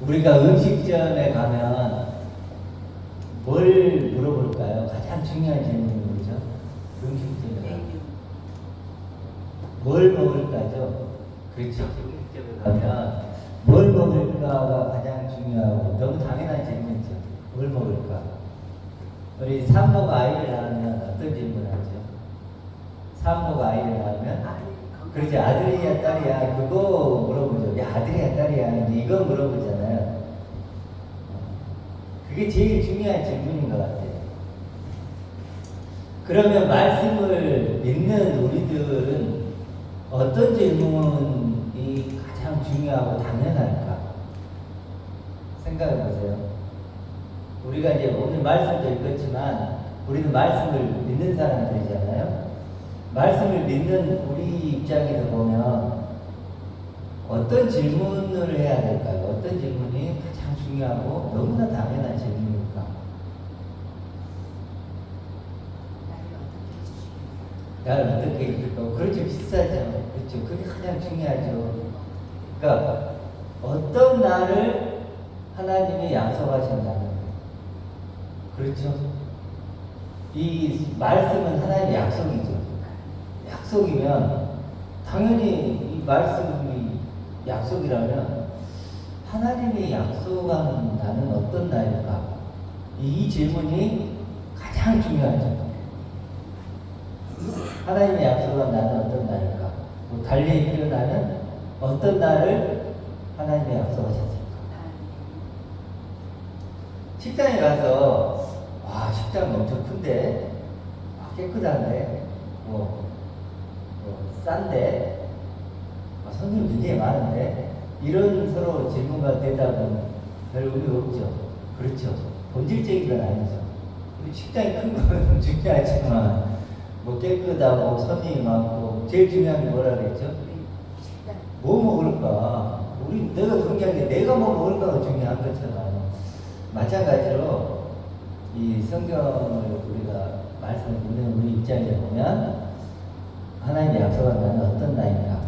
우리가 음식점에 가면 뭘 물어볼까요? 가장 중요한 질문이 뭐죠? 음식점에 가면 뭘 먹을까죠? 그렇죠. 음식점에 가면 뭘 먹을까가 가장 중요하고 너무 당연한 질문이죠. 뭘 먹을까? 우리 산모가 아이를 낳으면 어떤 질문하죠? 산모가 아이를 낳으면 그렇지, 아들이야 딸이야 그거 물어보죠. 야, 아들이야 딸이야 이거 물어보잖아요. 그게 제일 중요한 질문인 것 같아요. 그러면 말씀을 믿는 우리들은 어떤 질문이 가장 중요하고 당연할까? 생각해 보세요. 우리가 이제 오늘 말씀도 읽었지만 우리는 말씀을 믿는 사람들이잖아요. 말씀을 믿는 우리 입장에서 보면 어떤 질문을 해야 될까요? 어떤 질문이 가장 중요하고 너무나 당연한 질문일까? 나를 어떻게 해줄까? 그렇죠. 비싸죠. 그렇죠. 그게 가장 중요하죠. 그러니까 어떤 날을 하나님이 약속하신다는 거예요. 그렇죠. 이 말씀은 하나님의 약속이죠. 약속이면 당연히 이 말씀이 약속이라면 하나님이 약속한 나는 어떤 나일까? 이 질문이 가장 중요하죠. 하나님의 약속한 나는 어떤 나일까? 뭐 달리 표현하면 어떤 날을 하나님의 약속하셨을까? 식당에 가서 와, 식당 엄청 큰데 깨끗한데 싼데 손님 굉장히 많은데 이런 서로 질문과 대답은 별 의미 없죠. 그렇죠. 본질적인 건 아니죠. 우리 식당이 큰 건 중요하지만 깨끗하고 손님이 많고 제일 중요한 게 뭐라 그랬죠? 뭐 먹을까? 내가 중요한 게 내가 뭐 먹을까가 중요한 것처럼 마찬가지로 이 성경을 우리가 말씀을 듣는 우리 입장에 보면 하나님의 약속한 나는 어떤 나인가?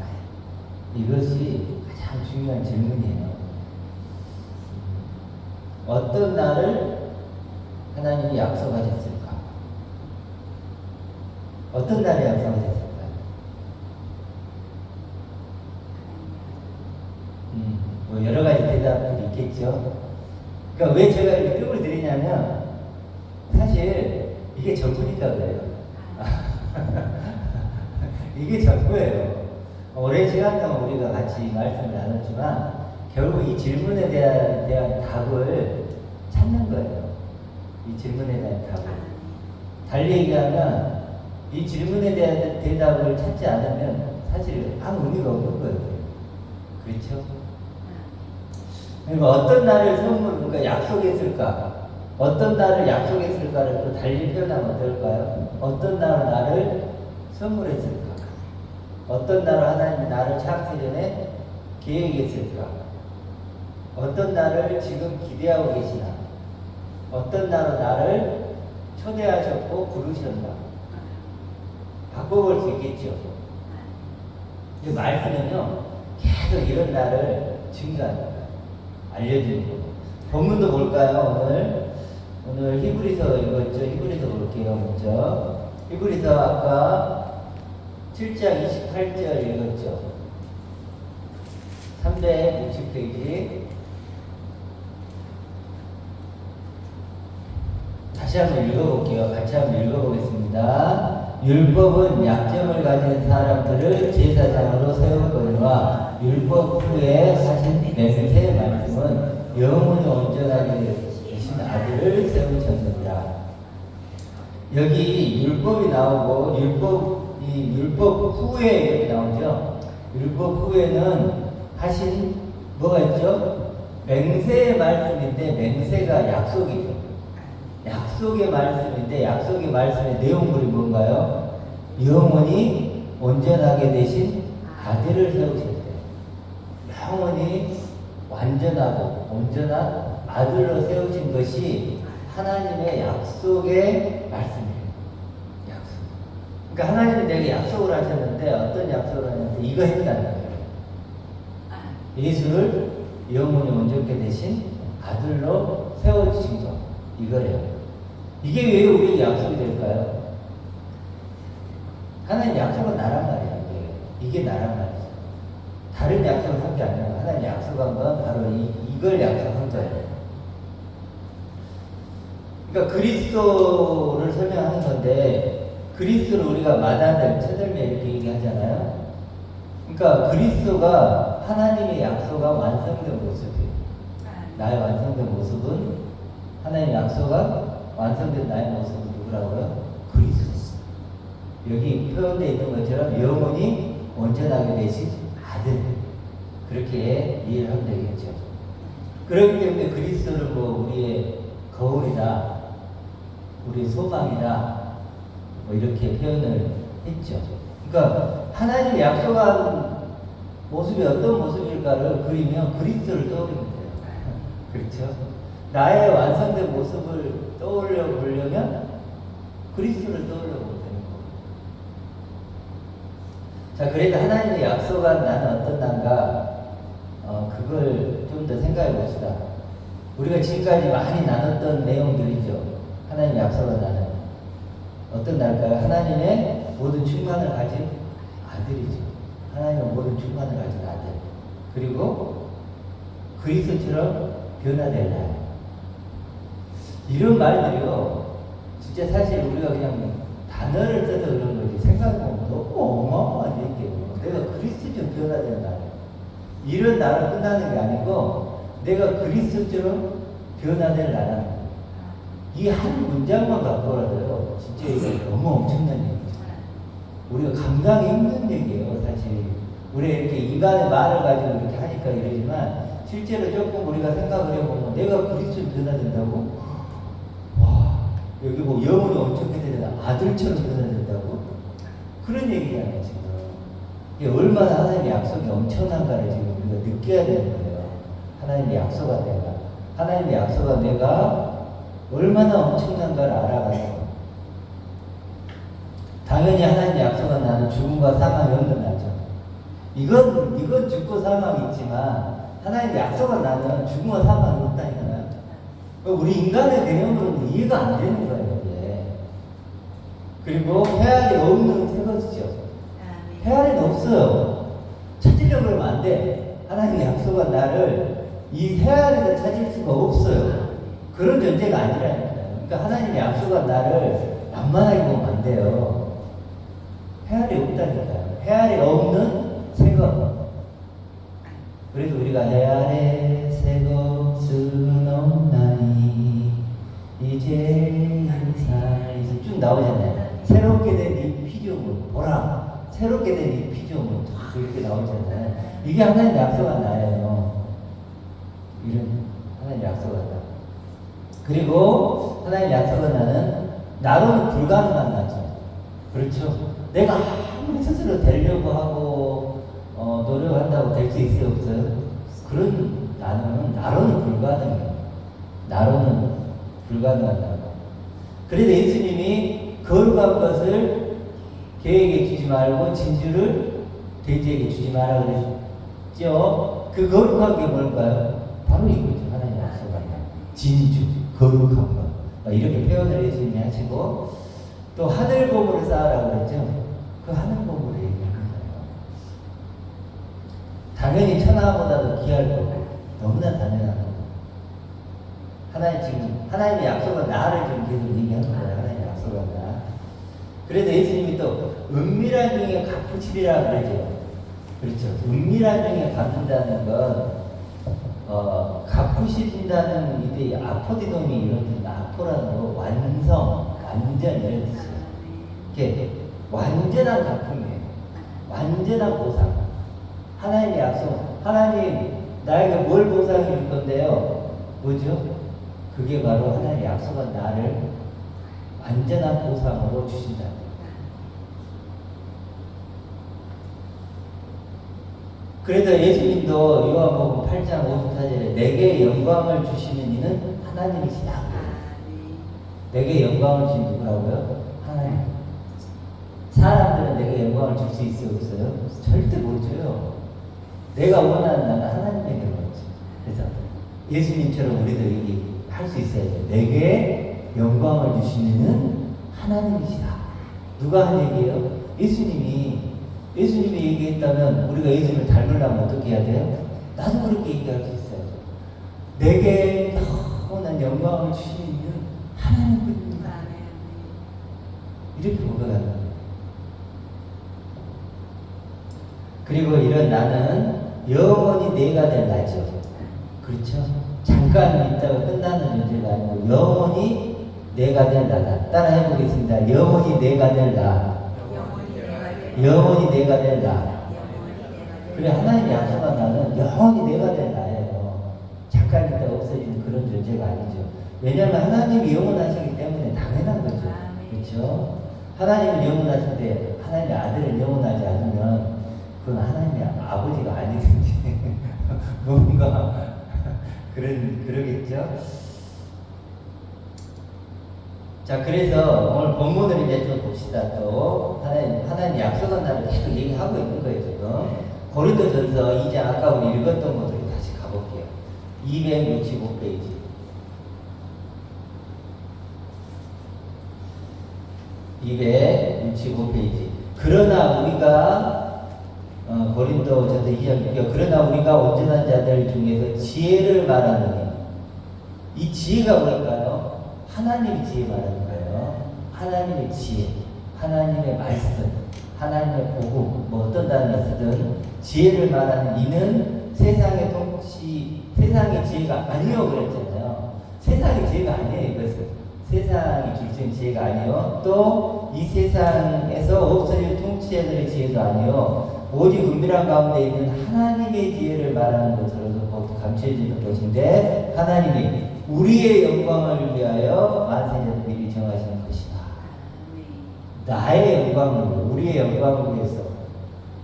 이것이 가장 중요한 질문이에요. 어떤 날을 하나님이 약속하셨을까? 어떤 날에 약속하셨을까요? 여러 가지 대답들이 있겠죠. 그러니까 왜 제가 이렇게 뜸을 들이냐면 사실 이게 전부니까 그래요. 이게 전부예요. 오랜 시간 동안 우리가 같이 말씀을 나눴지만 결국 이 질문에 대한 답을 찾는 거예요. 이 질문에 대한 답을. 달리 얘기하면 이 질문에 대한 대답을 찾지 않으면 사실 아무 의미가 없는 거예요. 그렇죠? 그러니까 어떤 날을 그러니까 약속했을까? 어떤 날을 약속했을까를 또 달리 표현하면 어떨까요? 어떤 날을 나를 선물했을까? 어떤 날을 하나님이 나를 창세 전에 계획했을까? 어떤 날을 지금 기대하고 계시나? 어떤 날을 나를 초대하셨고 부르셨나? 바꿔볼 수 있겠죠. 이 말씀은요, 계속 이런 날을 증거합니다. 알려주는 거. 본문도 볼까요, 오늘 히브리서 읽었죠? 히브리서 볼게요, 먼저. 히브리서 아까 7장 28절 읽었죠? 360페이지. 다시 한번 읽어볼게요. 같이 한번 읽어보겠습니다. 율법은 약점을 가진 사람들을 제사장으로 세웠거니와 율법 후에 하신 맹세 말씀은 영원히 온전하게 되신 아들을 세우셨느니라. 여기 율법이 나오고 율법 후에 이렇게 나오죠. 율법 후에는 하신 뭐가 있죠? 맹세의 말씀인데 맹세가 약속이죠. 약속의 말씀인데 약속의 말씀의 내용물이 뭔가요? 영원히 온전하게 되신 아들을 세우셨대요. 영원히 완전하고 온전한 아들로 세우신 것이 하나님의 약속의 말씀이에요. 약속. 그러니까 하나님이 내게 약속을 하셨는데 어떤 약속을 하셨는데 이거 했다는 거예요. 예수를 영원히 온전케 되신 아들로 세워주신 것 이거래요. 이게 왜 우리에게 약속이 될까요? 하나님 약속은 나란 말이야. 이게 나란 말이죠. 다른 약속을 한 게 아니라 하나님 약속한 건 바로 이걸 약속한 거예요. 그러니까 그리스도를 설명하는 건데 그리스도를 우리가 마다들 쳐들며 이렇게 얘기하잖아요. 그러니까 그리스도가 하나님의 약속과 완성된 모습이에요. 나의 완성된 모습은 하나님의 약속과 완성된 나의 모습은 누구라고요? 그리스도. 여기 표현되어 있는 것처럼 영원히 온전하게 되신 아들. 그렇게 이해를 하면 되겠죠. 그렇기 때문에 그리스도를 뭐 우리의 거울이다, 우리의 소망이다, 뭐 이렇게 표현을 했죠. 그러니까 하나님이 약속한 모습이 어떤 모습일까를 그리면 그리스도를 떠올리면 돼요. 그렇죠? 나의 완성된 모습을 떠올려 보려면 그리스도를 떠올려 보면 되는 거예요. 자, 그래도 하나님의 약속한 나는 어떤 난가, 그걸 좀 더 생각해 봅시다. 우리가 지금까지 많이 나눴던 내용들이죠. 하나님의 약속한 나는 어떤 날까요? 하나님의 모든 충만을 가진 아들이죠. 하나님의 모든 충만을 가진 아들. 그리고 그리스도처럼 변화될 날. 이런 말들이요. 진짜 사실 우리가 그냥 단어를 써서 그런 거지. 생각해보면 너무 어마어마한 얘기예요. 내가 그리스도처럼 변화될 날. 이런 날은 끝나는 게 아니고 내가 그리스도처럼 변화될 날은 이 한 문장만 갖고라도요. 진짜 이게 너무 엄청난 얘기죠. 우리가 감당이 힘든 얘기예요. 사실 우리가 이렇게 입안의 말을 가지고 이렇게 하니까 이러지만 실제로 조금 우리가 생각을 해보면 내가 그리스도로 변화된다고? 와, 여기 뭐 영혼이 엄청 되는 아들처럼 변화된다고? 그런 얘기잖아요. 지금 이게 얼마나 하나님의 약속이 엄청난가를 지금 우리가 느껴야 되는 거예요. 하나님의 약속한 내가, 하나님의 약속한 내가 얼마나 엄청난가를 알아가는 거예요. 당연히 하나님의 약속한 나는 죽음과 사망이 없는 나죠. 이건 죽고 사망이 있지만 하나님의 약속한 나는 죽음과 사망이 없다니까요. 우리 인간의 개념으로는 이해가 안 되는 거예요. 이게. 그리고 해안이 없는 새 것이죠. 해안이는 없어요. 찾으려고 하면 안 돼. 하나님의 약속한 나를 이 해안에서 찾을 수가 없어요. 그런 존재가 아니라니까요. 그러니까 하나님의 약속한 나를 만만하게 보면 안 돼요. 해안이 없다니까요. 해안이 없는 새 것. 그래서 우리가 해안에 새 것은 없나니 이제 인사에서 쭉 나오잖아요. 새롭게 된 이 피조물 보라. 새롭게 된 이 피조물 다 이렇게 나오잖아요. 이게 하나님 약속한 나예요. 이런 하나님 약속한 나. 그리고 하나님 약속한 나는 나로는 불가능한 나죠. 그렇죠? 내가 아무리 스스로 되려고 하고 노력한다고 될 수 있어요, 없어요? 그런 나로는 불가능해요. 나로는 불가능한 나로. 그래서 예수님이 거룩한 것을 개에게 주지 말고 진주를 돼지에게 주지 말라 그랬죠. 그 거룩한 게 뭘까요? 바로 이거죠. 하나님 약속한 진주, 거룩한 것. 이렇게 표현을 예수님이 하시고 또 하늘 보물을 쌓으라고 그랬죠. 그 하늘 보물을 얘기하는 거예요. 당연히 천하보다도 귀할 거고 너무나 당연한 거고. 하나님의 약속은 나를 지금 계속 얘기하는 거예요. 하나님의 약속은 나. 그래서 예수님이 또 은밀한 중에 갚으시리라 그러죠. 그렇죠. 은밀한 중에 갚는다는 건 갚으신다는 이 아포디돔이 이런 뜻, 아포라는 거 완성, 완전 이런 뜻이에요. 이게 완전한 갚음이에요. 완전한 보상. 하나님의 약속. 하나님 나에게 뭘 보상해 줄 건데요? 뭐죠? 그게 바로 하나님의 약속한 나를 완전한 보상으로 주신다. 그래서 예수님도 요한복음 8장 54절에 내게 영광을 주시는 이는 하나님이시다. 내게 영광을 주신 누구라고요? 하나님. 사람들은 내게 영광을 줄 수 있어요, 없어요? 절대 못 줘요. 내가 원하는 나는 하나님에게 오지. 예수님처럼 우리도 이게 할 수 있어야죠. 내게 영광을 주시는 하나님이시다. 누가 한 얘기예요? 예수님이 얘기했다면 우리가 예수님을 닮으려면 어떻게 해야 돼요? 나도 그렇게 얘기할 수 있어요. 내게 영원한 영광을 주시는 하나님입니다. 이렇게 고백하는 거예요. 그리고 이런 나는 영원히 내가 될 나죠. 그렇죠? 잠깐 있다가 끝나는 존재가 아니고 영원히 내가 될 나다. 따라 해보겠습니다. 영원히 내가 될 나. 영원히 내가 될 나. 그래, 하나님이 약속한 나는 영원히 내가 될 나예요. 잠깐 있다가 없어지는 그런 존재가 아니죠. 왜냐하면 하나님이 영원하시기 때문에 당연한 거죠. 그렇죠? 하나님은 영원하신데 하나님의 아들은 영원하지 않으면 그건 하나님의 아버지가 아니든지 뭔가 그러겠죠? 자, 그래서 오늘 본문을 이제 좀 봅시다. 또 하나님 약속한 날을 계속 얘기하고 있는 거예요. 지금 고린도전서 이제 아까 우리 읽었던 것으로 다시 가볼게요. 265페이지. 265페이지. 그러나 우리가 고린도전서 2장 그러나 우리가 온전한 자들 중에서 지혜를 말하느니, 이 지혜가 뭘까요? 하나님의 지혜 말하는 거예요. 하나님의 지혜, 하나님의 말씀, 하나님의 복음, 뭐 어떤 단어를 쓰든 지혜를 말하는 이는 세상의 지혜가 아니요 그랬잖아요. 세상의 지혜가 아니에요. 이것은 세상이 줄 수 있는 지혜가 아니요. 또 이 세상에서 없어질 통치자들의 지혜도 아니요. 오직 은밀한 가운데 있는 하나님의 지혜를 말하는 것으로서 감춰지는 것인데, 하나님이 우리의 영광을 위하여 만세전을 미리 정하시는 것이다. 나의 영광을, 우리의 영광을 위해서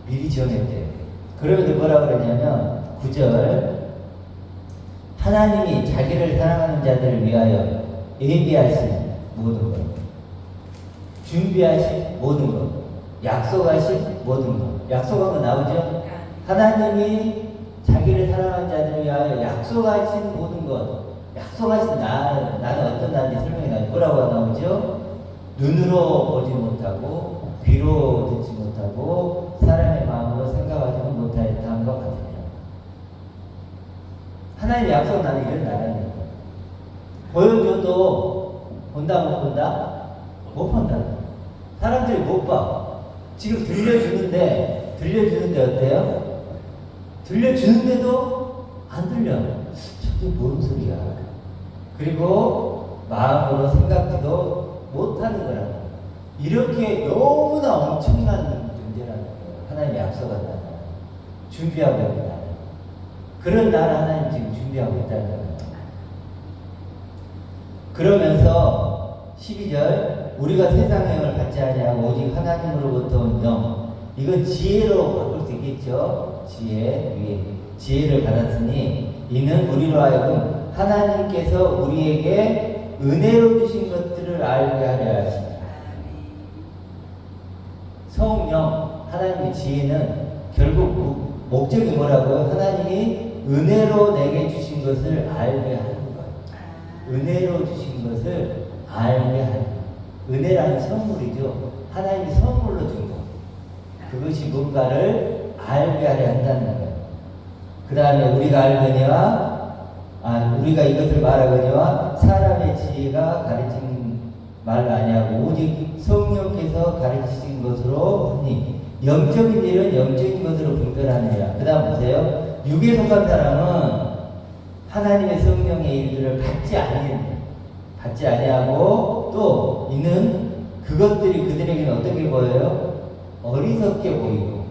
미리 정했대요. 그러면서 뭐라 그러냐면 9절, 하나님이 자기를 사랑하는 자들을 위하여 예비하신 모든 것, 준비하신 모든 것, 약속하신 모든 것. 약속한 거 나오죠? 하나님이 자기를 사랑하는 자들을 위하여 약속하신 모든 것, 약속하신 나는 어떤 나인지 설명이 나오죠. 뭐라고 나오죠? 눈으로 보지 못하고 귀로 듣지 못하고 사람의 마음으로 생각하지는 못했다는 것 같아요. 하나님의 약속은 나는 이런 나라는 거예요. 보여줘도 본다 못 본다? 못 본다. 사람들이 못 봐. 지금 들려주는데 어때요? 들려주는데도 안 들려. 저게 뭔 소리야. 그리고 마음으로 생각도 못하는 거라고. 이렇게 너무나 엄청난 존재라는 거예요. 하나님이 약속한 나라. 준비하고 있는 나라. 그런 나라 하나님 지금 준비하고 있다는 거예요. 그러면서 12절, 우리가 세상의 영을 받지 아니하고 오직 하나님으로부터 온 영, 이건 지혜로 바꿀 수 있겠죠. 지혜를 받았으니 이는 우리로 하여금 하나님께서 우리에게 은혜로 주신 것들을 알게 하려 하십니다. 성령, 하나님의 지혜는 결국 목적이 뭐라고요? 하나님이 은혜로 내게 주신 것을 알게 하는 거예요. 은혜로 주신 것을 알게 하는 거예요. 은혜라는 선물이죠. 하나님이 선물로 준 거. 그것이 뭔가를 알게 하려 한다는 거예요. 그 다음에 우리가 알거니와, 우리가 이것을 말하거니와 사람의 지혜가 가르친 말을 아니하고 오직 성령께서 가르치신 것으로 하니 영적인 일은 영적인 것으로 분별하느니라. 그 다음 보세요. 육에 속한 사람은 하나님의 성령의 일들을 받지 아니하고 또 이는 그것들이 그들에게는 어떻게 보여요? 어리석게 보이고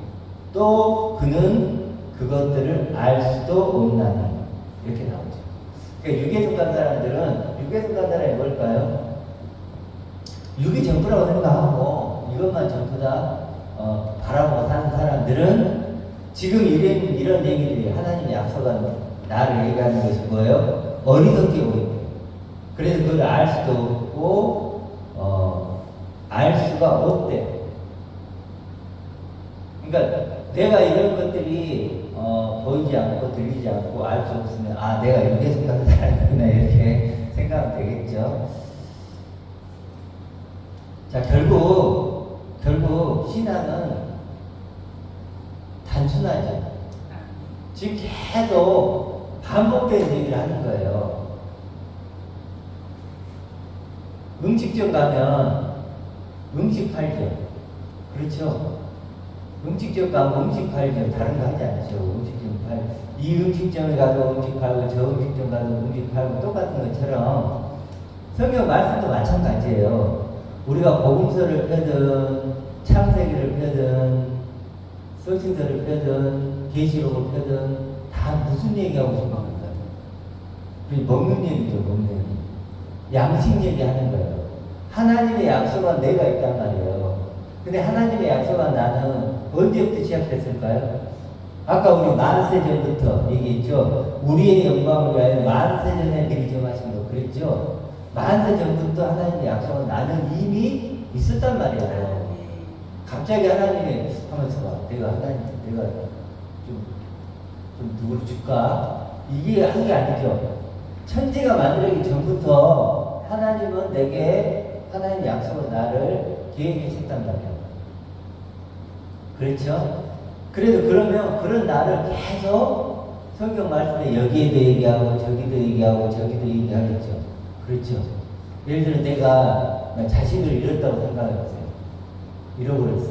또 그는 그것들을 알 수도 없나니 이렇게 나오죠. 그러니까 육에 속한 사람이 뭘까요? 육이 전부라고 생각하고 이것만 전부 다 바라보고 사는 사람들은 지금 이런 얘기들이 하나님이 약속한 나를 얘기하는 것이 뭐예요? 어리석게 보이고 그래서 그걸 알 수도 없고 알 수가 없대요. 그러니까 내가 이런 것들이 보이지 않고 들리지 않고 알 수 없으면 아 내가 이렇게 생각하는 사람이구나 이렇게 생각하면 되겠죠. 자 결국 신앙은 단순하죠. 지금 계속 반복되는 얘기를 하는 거예요. 음식점 가면 음식 팔죠. 그렇죠? 음식점 가면 음식 팔죠. 다른 거 하지 않죠. 음식점 이 음식점에 가도 음식 팔고 저 음식점 가도 음식 팔고 똑같은 것처럼 성경 말씀도 마찬가지예요. 우리가 복음서를 펴든 창세기를 펴든 서신서를 펴든 계시록을 펴든 다 무슨 얘기하고 싶은 걸까요? 우리 먹는 얘기죠. 먹는 얘기. 양식 얘기하는 거예요. 하나님의 약속은 내가 있단 말이에요. 근데 하나님의 약속은 나는 언제부터 시작됐을까요? 아까 우리 만세 전부터 얘기했죠. 우리의 영광을 위하여 만세 전에 미리 정하신 거 그랬죠. 만세 전부터 하나님의 약속은 나는 이미 있었단 말이에요. 갑자기 하나님이 하면서 내가 좀 누구를 줄까? 이게 한 게 아니죠. 천지가 만들어지기 전부터 하나님은 내게 하나님 약속은 나를 계획하셨단 말이에요. 그렇죠? 그래도 그러면 그런 나를 계속 성경 말씀에 여기에도 얘기하고 저기도 얘기하고 저기도 얘기하겠죠. 그렇죠? 예를 들어 내가 자식을 잃었다고 생각해보세요. 잃어버렸어.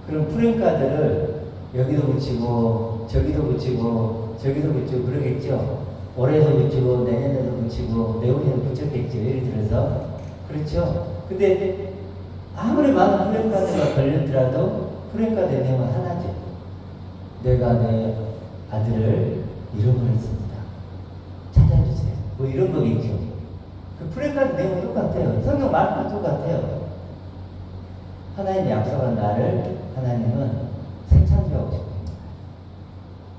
그럼 프랭카드를 여기도 붙이고 저기도 붙이고 저기도 붙이고 그러겠죠. 올해도 붙이고 내년에도 붙이고 내후년에도 붙였겠죠. 예를 들어서. 그렇죠. 근데 아무리 많은 프랭카드가 걸렸더라도 프랭카드 내용은 하나죠. 내가 내 아들을 잃어버렸습니다. 찾아주세요. 뭐 이런 거겠죠. 그 프랭카드 내용은 똑같아요. 성경 말씀은 똑같아요. 하나님의 약속한 나를 하나님은 새 창조하고 싶습니다.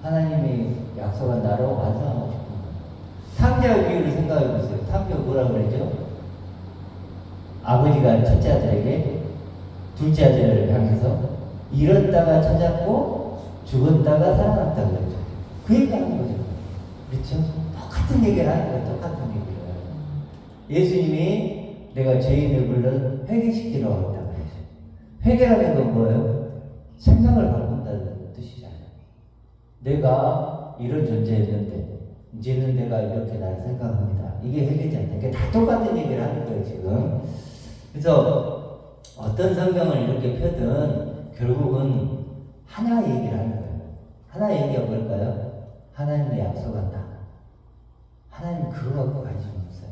하나님이 약속한 나를 완성하고 싶습니다. 탕자의 비유를 생각해 보세요. 탕자가 뭐라고 그랬죠? 아버지가 첫째 아들에게 둘째 아들을 향해서 잃었다가 찾았고 죽었다가 살아났다고 그랬죠. 그 얘기하는 거죠. 그렇죠? 똑같은 얘기를 하는 거예요. 똑같은 얘기를. 예수님이 내가 죄인을 불러 회개시키러 왔다고 그랬죠. 회개라는 건 뭐예요? 생각을 바꾼다는 뜻이잖아요. 내가 이런 존재였는데 이제는 내가 이렇게 나를 생각합니다. 이게 회개잖아요. 이게 다 똑같은 얘기를 하는 거예요, 지금. 그래서 어떤 성경을 이렇게 펴든 결국은 하나의 얘기를 하는 거예요. 하나의 얘기가 뭘까요? 하나님의 약속한다. 하나님 그거 갖고 관심이 없어요.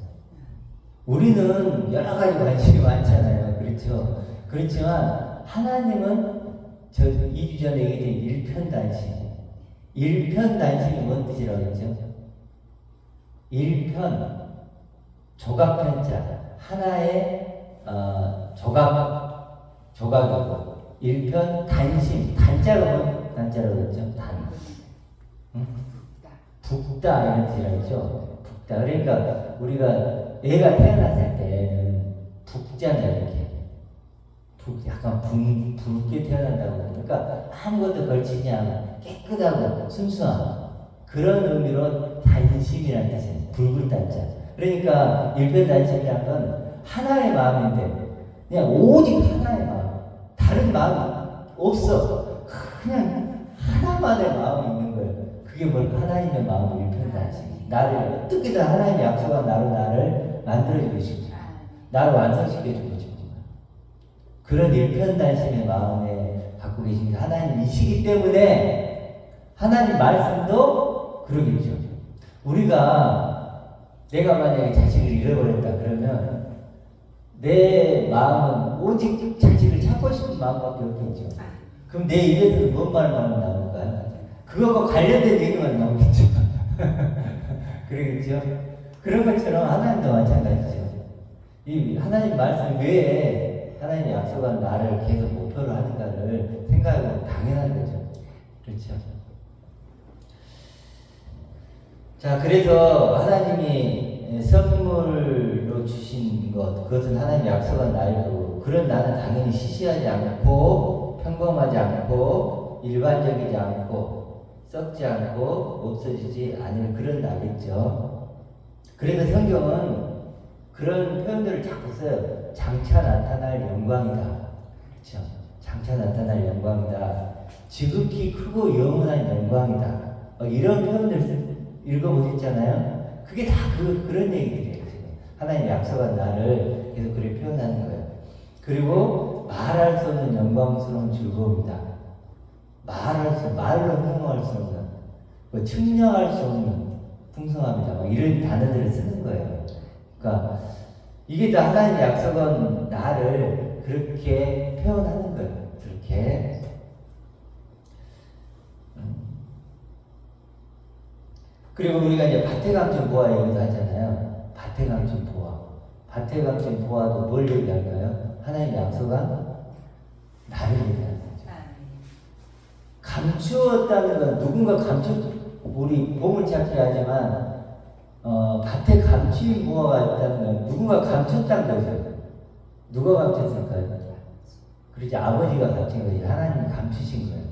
우리는 여러 가지 관심이 많잖아요. 그렇죠? 그렇지만 하나님은 저 2주 전에 얘기했던 일편단심. 일편단심이 뭔 뜻이라고 했죠? 일편, 조각편자. 하나의 조각이고 일편 단심. 단자로 뭐 단자라고 했죠? 단. 응? 북다 이런 뜻이라고 했죠? 북다. 그러니까 우리가 애가 태어났을 때는 북잖아요. 이렇게. 약간 붉게 태어난다고. 그러니까 아무것도 걸치지 않은 깨끗하고 순수한 그런 의미로 단심이라는 뜻이에요. 붉은 단자. 그러니까 일편단심이라는 건 하나의 마음인데 그냥 오직 하나의 마음. 다른 마음이 없어. 그냥 하나만의 마음이 있는 거예요. 그게 뭘 하나님의 마음이 일편단심. 나를 어떻게든 하나님의 약속한 나를 만들어주고 싶어. 나를 완성시켜주고 싶어. 그런 일편단심의 마음에 갖고 계신 게 하나님이시기 때문에 하나님 말씀도 그러겠죠. 내가 만약에 자식을 잃어버렸다 그러면 내 마음은 오직 자식을 찾고 싶은 마음밖에 없겠죠. 그럼 내 입에서는 뭔 말만 나올까요? 그거와 관련된 얘기만 나오겠죠. 그러겠죠. 그런 것처럼 하나님도 마찬가지죠. 이 하나님 말씀 외에 하나님의 약속한 나를 계속 목표로 하는가를 생각하고 당연한 거죠. 그렇죠. 자, 그래서 하나님이 선물로 주신 것, 그것은 하나님의 약속한 나이고, 그런 나는 당연히 시시하지 않고, 평범하지 않고, 일반적이지 않고 썩지 않고 없어지지 않을 그런 나겠죠. 그래서 성경은 그런 표현들을 자꾸 써요. 장차 나타날 영광이다. 그렇죠? 장차 나타날 영광이다. 지극히 크고 영원한 영광이다. 이런 표현들 읽어보셨잖아요. 그게 다 그런 얘기들이에요. 지금. 하나님 약속한 나를 계속 그렇게 표현하는 거예요. 그리고 말할 수 없는 영광스러운 즐거움이다. 말로 형용할 수 없는, 측량할 수 없는 풍성함이다. 이런 단어들을 쓰는 거예요. 그러니까 이게 다 하나님의 약속은 나를 그렇게 표현하는 거예요. 그렇게. 그리고 우리가 이제 밭에 감춘 보화 얘기도 하잖아요. 밭에 감춘 보화. 밭에 감춘 보화도 뭘 얘기할까요? 하나님의 약속은 나를 얘기하는 거죠. 감추었다는 건 누군가 우리 보물찾기 하지만 밭에 감추인 보화가 있다는 건 누군가 감췄다는 거죠. 누가 감췄을까요? 그렇지, 아버지가 감춘 거지. 하나님이 감추신 거예요.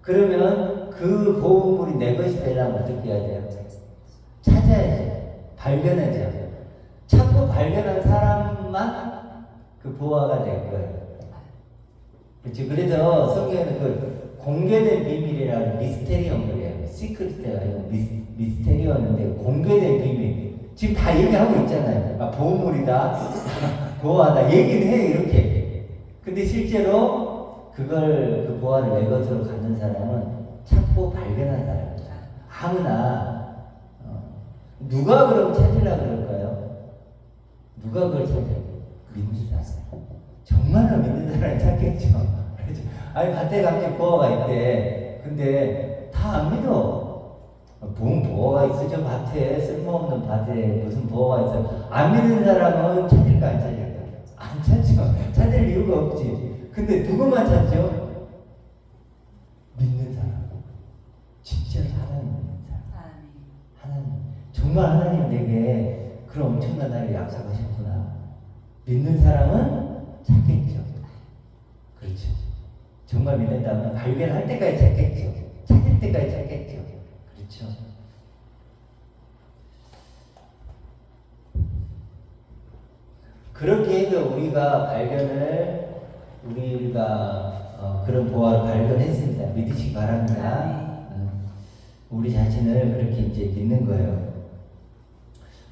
그러면 그 보물이 내 것이 되려면 어떻게 해야 돼요? 찾아야지. 발견해야죠. 찾고 발견한 사람만 그 보화가 될 거예요. 그렇죠. 그래서 성경에는 그 공개된 비밀이라는 미스테리언이에요. 시크릿가 아니고 미스테리언인데 공개된 비밀. 지금 다 얘기하고 있잖아요. 보물이다, 보화다. 얘기는 해 이렇게. 근데 실제로 그 보화를 내 것으로 갖는 사람은 찾고 발견한 사람이다. 아무나. 누가 그럼 찾으려고 그럴까요? 누가 그걸 찾아요? 믿는 사람. 정말로 믿는 사람이 찾겠죠. 아니, 밭에 감춘 보화가 있대. 근데 다 안 믿어. 뭔 보화가 있어? 저 밭에, 쓸모없는 밭에 무슨 보화가 있어? 안 믿는 사람은 찾을까, 안 찾을까? 안 찾죠. 찾을 이유가 없지. 근데 누구만 찾죠? 믿는 사람. 진짜 하나님 믿는 사람. 하나님. 정말 하나님 내게 그런 엄청난 날을 약속하셨구나. 믿는 사람은 찾겠죠. 그렇죠. 정말 믿는다면 발견할 때까지 찾겠죠. 찾을 때까지 찾겠죠. 그렇죠. 그렇게 해서 우리가 그런 보화를 발견했습니다. 믿으시기 바랍니다. 우리 자신을 그렇게 이제 믿는 거예요.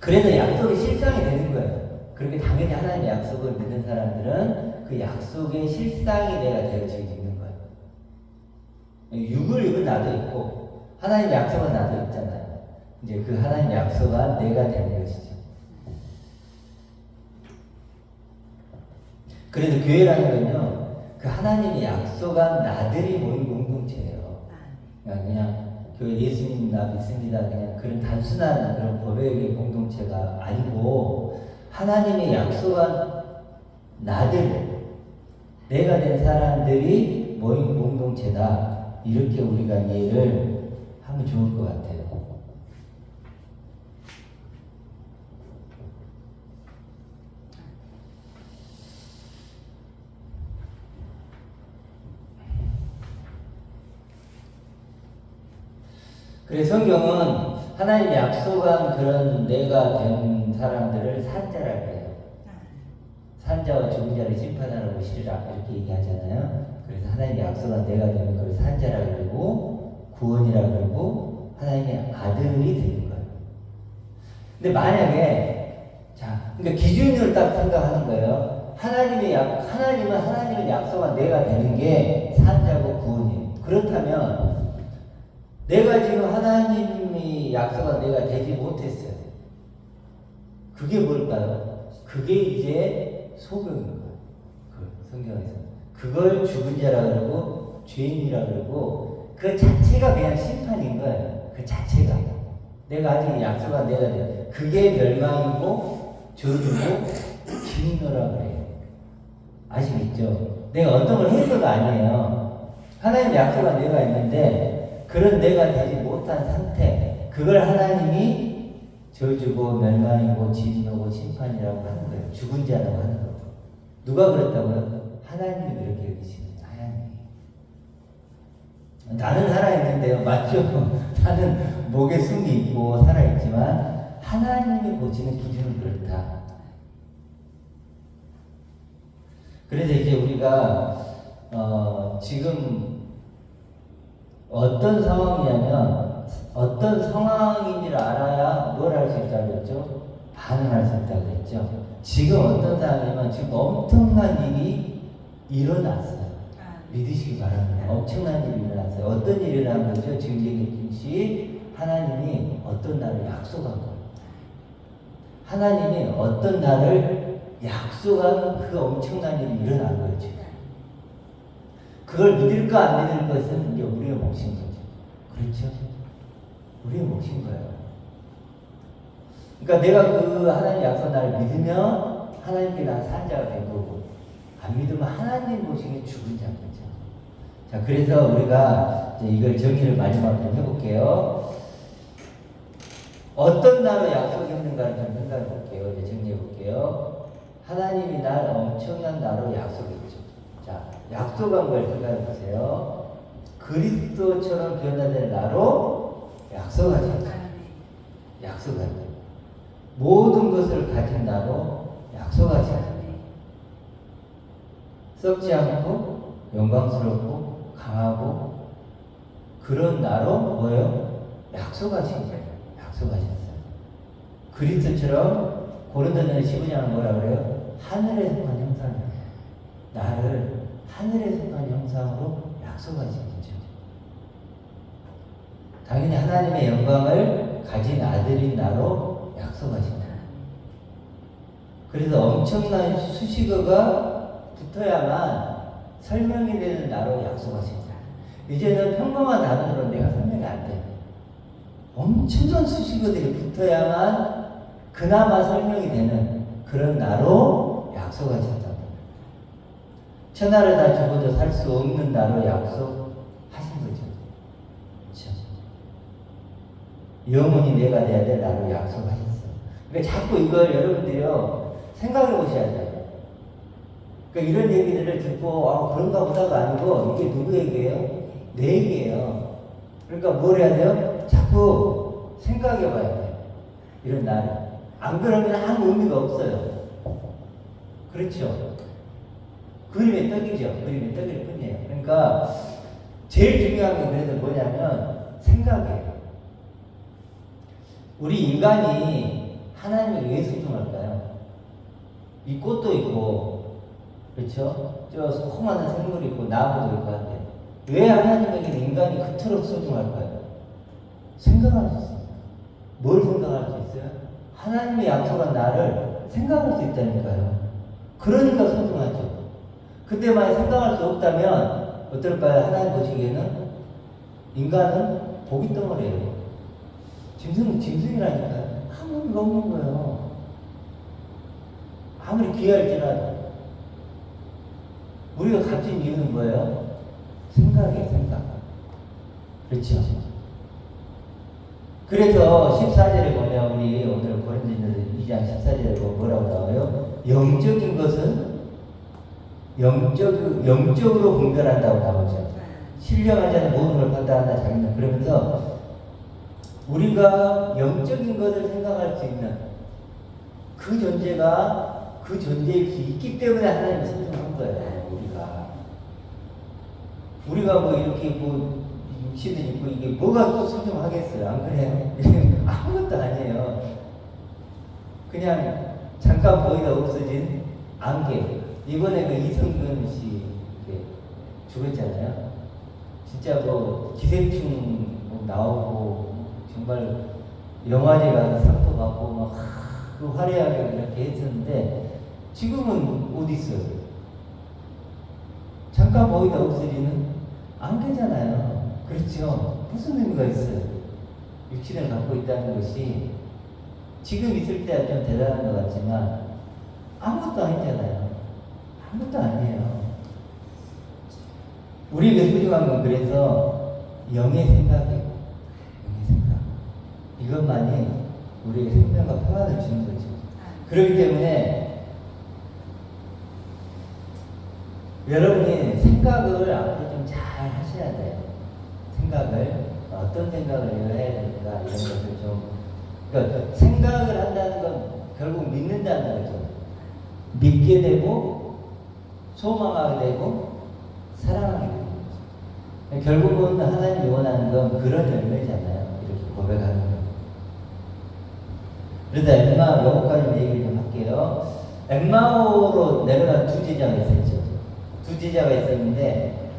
그래서 약속이 실상이 되는 거예요. 그렇게 당연히 하나님의 약속을 믿는 사람들은 그 약속의 실상이 내가 되어지고 있는 거예요. 육은 나도 있고 하나님의 약속은 나도 있잖아요. 이제 그 하나님의 약속은 내가 되는 것이죠. 그래서 교회라는 건요, 그 하나님의 약속한 나들이 모인 공동체예요. 그냥 교회 예수님 나 믿습니다. 그냥 그런 단순한 그런 고백의 공동체가 아니고 하나님의 약속한 나들, 내가 된 사람들이 모인 공동체다. 이렇게 우리가 이해를 하면 좋을 것 같아요. 그래서 성경은 하나님이 약속한 그런 내가 된 사람들을 산자라고 해요. 산자와 죽은 자를 심판하러 오시리라 이렇게 얘기하잖아요. 그래서 하나님이 약속한 내가 되는 걸 산자라고 그러고 구원이라고 그러고 하나님의 아들이 되는 거예요. 근데 만약에 그러니까 기준을 딱 생각하는 거예요. 하나님은 하나님을 약속한 내가 되는 게 산자고 구원이에요. 그렇다면 내가 지금 하나님이 약속한 내가 되지 못했어요. 그게 뭘까요? 그게 이제 소경인 거예요. 성경에서. 그걸 죽은 자라 그러고 죄인이라 그러고 그 자체가 그냥 심판인 거예요. 그 자체가. 내가 아직 약속한 내가 돼. 그게 멸망이고 저주고 진노라 그래요. 아시겠죠? 내가 어떤 걸 해서가 아니에요. 하나님 약속한 내가 있는데 그런 내가 되지 못한 상태, 그걸 하나님이 저주고 멸망이고 진노고 심판이라고 하는 거예요. 죽은 자라고 하는 거예요. 누가 그랬다고요? 하나님이 그렇게 여기시는 거예요. 하나님이. 나는 살아있는데요. 맞죠? 나는 목에 숨이 있고 살아있지만 하나님이 보시는 기준은 그렇다. 그래서 이제 우리가 지금 어떤 상황이냐면 어떤 상황인지를 알아야 뭘 할 수 있다고 그랬죠? 반응할 수 있다고 그랬죠? 지금 어떤 상황이냐면 지금 엄청난 일이 일어났어요. 믿으시기 바랍니다. 엄청난 일이 일어났어요. 어떤 일이 일어난 거죠? 지금 얘기했듯이 하나님이 어떤 날을 약속한 거예요. 하나님이 어떤 날을 약속한 그 엄청난 일이 일어난 거죠. 그걸 믿을까 안 믿을 것은 이제 우리의 몫인 거죠. 그렇죠? 우리의 몫인 거예요. 그러니까 내가 그 하나님 약속 나를 믿으면 하나님께 난 산 자가 된 거고, 안 믿으면 하나님 보시기에 죽은 자인 거죠. 자, 그래서 우리가 이제 이걸 정리를 마지막으로 좀 해볼게요. 어떤 나로 약속했는가를 좀 생각해 볼게요. 이제 정리해 볼게요. 하나님이 날 엄청난 나로 약속했죠. 자, 약속한 걸 생각해 보세요. 그리스도처럼 변화될 나로 약속하셨다. 약속하셨다. 모든 것을 가진 나로 약속하셨다. 썩지 않고 영광스럽고 강하고 그런 나로 뭐예요? 약속하신 거예요. 약속하셨어요. 그리스도처럼 고린도전서 15장은 뭐라 그래요? 하늘에 속한 형상이에요. 나를 하늘에 속한 형상으로 약속하신 거죠. 당연히 하나님의 영광을 가진 아들인 나로 약속하신다. 그래서 엄청난 수식어가 붙어야만 설명이 되는 나로 약속하신다. 이제는 평범한 단어로 내가 설명이 안 돼. 엄청난 수식어들이 붙어야만 그나마 설명이 되는 그런 나로 약속하셨다. 천하를 다 죽어도 살 수 없는 나로 약속하신 거죠. 그렇죠? 영원히 내가 돼야 될 나로 약속하셨어요. 그러니까 자꾸 이걸 여러분들이요 생각해 보셔야 돼요. 그러니까 이런 얘기들을 듣고 그런가 보다가 아니고 이게 누구 얘기예요? 내 얘기예요. 그러니까 뭘 해야 돼요? 자꾸 생각해 봐야 돼요. 이런 날. 안 그러면 아무 의미가 없어요. 그렇죠? 그림의 떡이죠. 그림의 떡일 뿐이에요. 그러니까 제일 중요한 게 그래도 뭐냐면 생각이에요. 우리 인간이 하나님을 왜 소중할까요? 이 꽃도 있고, 그렇죠? 저 수많은 생물이 있고 나무도 있고 한데 왜 하나님에게 인간이 그토록 소중할까요? 생각할 수 있습니다. 뭘 생각할 수 있어요? 하나님이 약속한 나를 생각할 수 있다니까요. 그러니까 소중하죠. 근데 만약 생각할 수 없다면 어떨까요? 하나님 보시기에는 인간은 고기 덩어리예요. 짐승이라니까요. 아무 의미가 없는 거예요. 아무리 귀할지라도. 우리가 값진 이유는 뭐예요? 생각이에요, 생각. 그렇죠? 그래서 14절에 보면 우리 오늘 고린도전서 2장 14절에 보면 뭐라고 나와요? 영적인 것은 영적으로 분별한다고 나오죠. 신령한 자는 모든 걸 판단한다 자기는. 그러면서 우리가 영적인 것을 생각할 수 있는 그 존재가 그 존재일 수 있기 때문에 하나님이 선정한 거예요. 우리가 뭐 이렇게 뭐 육신을 입고 이게 뭐가 또 소중하겠어요? 안 그래요? 아무것도 아니에요. 그냥 잠깐 보이다 없어진 안개. 이번에 그 이성균 씨 죽었잖아요. 진짜 뭐 기생충 뭐 나오고 정말 영화제 가서 상도 받고 막 그 화려하게 이렇게 했었는데 지금은 어디 있어요? 잠깐 보이다 없어지는 안개잖아요. 그렇죠? 무슨 의미가 있어요? 육신을 갖고 있다는 것이 지금 있을 때는 좀 대단한 것 같지만 아무것도 아니잖아요. 아무것도 아니에요. 우리에게 소중한 건 그래서 영의 생각이에요. 영의 생각. 이것만이 우리에게 생명과 평안을 주는 거죠. 그렇기 때문에 여러분이 생각을 앞으로 좀 잘 하셔야 돼요. 생각을 어떤 생각을 해야 되는가 이런 것을 좀 그러니까 생각을 한다는 건 결국 믿는다는 거죠. 믿게 되고 소망하게 되고 사랑하게 되는 거죠. 결국은 하나님이 원하는 건 그런 열매잖아요. 이렇게 고백하는 거. 그래서 엠마 요거까지 얘기를 좀 할게요. 엠마오로 내려간 두 제자가 있었죠. 두 제자가 있었는데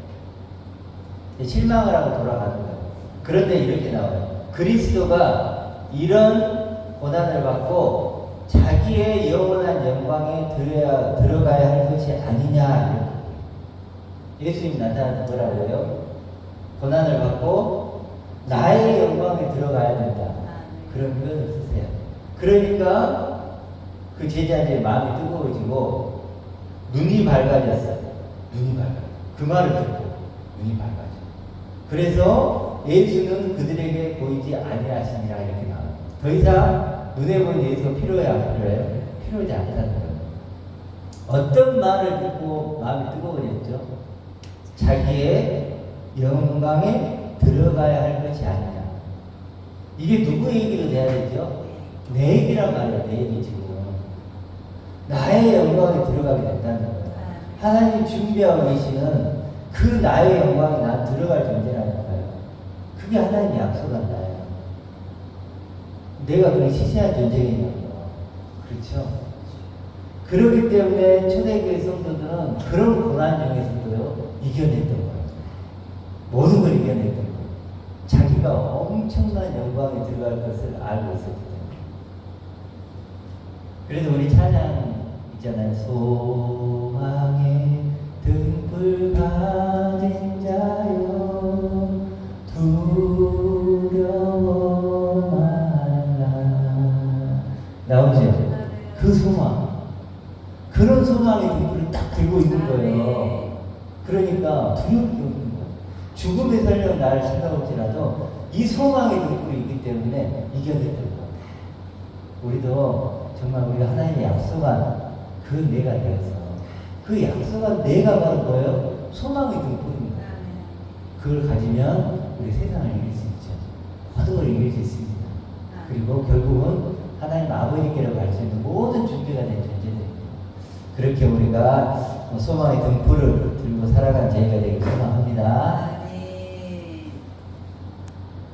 실망을 하고 돌아가는 거예요. 그런데 이렇게 나와요. 그리스도가 이런 고난을 받고 자기의 영원한 영광에 들어가야 할 것이 아니냐. 예수님 나타나는 뭐라고 해요? 고난을 받고 나의 영광에 들어가야 된다. 그런 표현을 쓰세요. 그러니까 그 제자들의 마음이 뜨거워지고 눈이 밝아졌어요. 눈이 밝아. 그 말을 듣고 눈이 밝아져. 그래서 예수는 그들에게 보이지 아니하시니라 이렇게 나와요. 더 이상 눈에 보이는 예수가 필요해 안 필요해요? 필요하지 않다는 거예요. 어떤 말을 듣고 마음이 뜨거워졌죠? 자기의 영광에 들어가야 할 것이 아니냐. 이게 누구 얘기로 돼야 되죠? 내 얘기란 말이야. 내 얘기 지금. 나의 영광에 들어가게 된다는 거예요. 하나님 준비하고 계시는 그 나의 영광에 난 들어갈 존재라니까요. 그게 하나님이 약속한 나예요. 내가 그렇게 시시한 존재겠냐고요. 그렇죠? 그렇기 때문에 초대교회 성도들은 그런 고난 중에서도 이겨냈던 거예요. 모든 걸 이겨냈던 거예요. 자기가 엄청난 영광에 들어갈 것을 알고 있었기 때문에. 그래서 우리 찬양 있잖아요. 소망의 등불 가진 자여 두려워 말라. 나오죠? 그 소망. 그런 소망의 등불을 딱 들고 있는 거예요. 그러니까 두렵게 없는 거예요. 죽음의 설령 나를 찾아올지라도 이 소망의 등불이 있기 때문에 이겨냈던 거예요. 우리도 정말 우리가 하나님의 약속한 그 내가 되어서 그 약속한 내가 바로 뭐예요? 소망의 등불입니다. 그걸 가지면 우리 세상을 이길 수 있죠. 모든 걸 이길 수 있습니다. 그리고 결국은 하나님 아버지께로 갈 수 있는 모든 준비가 된 존재들입니다. 그렇게 우리가 소망의 등불을 들고 살아가는 저희가 되길 소망합니다.